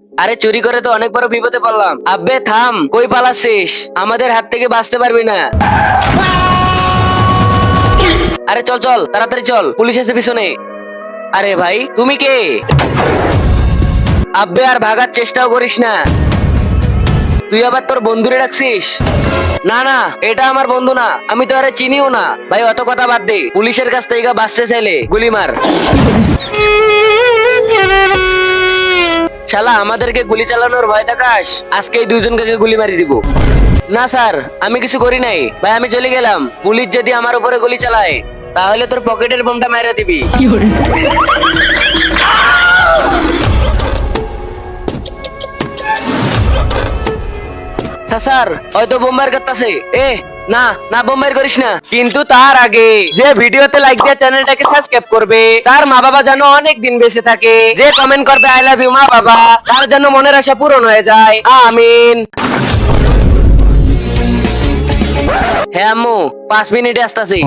আরে চুরি করে তো অনেক বড় বিপদে পড়লাম। আব্বে থাম, কই পালাচ্ছিস? আমাদের হাত থেকে বাঁচতে পারবি না। আরে চল চল, তাড়াতাড়ি চল, পুলিশ এসে পিছনে। আরে ভাই তুমি কে? আব্বে আর ভাগার চেষ্টাও করিস না। তুই আবার তোর বন্ধুরে ডাকছিস? না না, এটা আমার বন্ধু না, আমি তো আরে চিনিও না। ভাই অত কথা বাদ দে, পুলিশের কাছ থেকে বাঁচতে চাইলে গুলি মার। শালা আমাদেরকে গুলি চালানোর ভয় দেখাস? আজকে এই দুইজনকে গুলি মারি দিব। না স্যার, আমি কিছু করি নাই ভাই, আমি চলে গেলাম। পুলিশ যদি আমার উপরে গুলি চালায় তাহলে তোর পকেটের বোমটা মেরে দিবি। স্যার হয়তো বোম্বার করতেছে। এ না না, বোম্বার করিস না। কিন্তু তার আগে যে ভিডিওতে লাইক দিয়ে চ্যানেলটাকে সাবস্ক্রাইব করবে, তার মা বাবা যেন অনেক দিন বেঁচে থাকে। যে কমেন্ট করবে আই লাভ ইউ মা বাবা, তার যেন মনের আশা পূরণ হয়ে যায়। আমিন। হ্যাঁ আম্মু, 5 মিনিটে আসতেছি।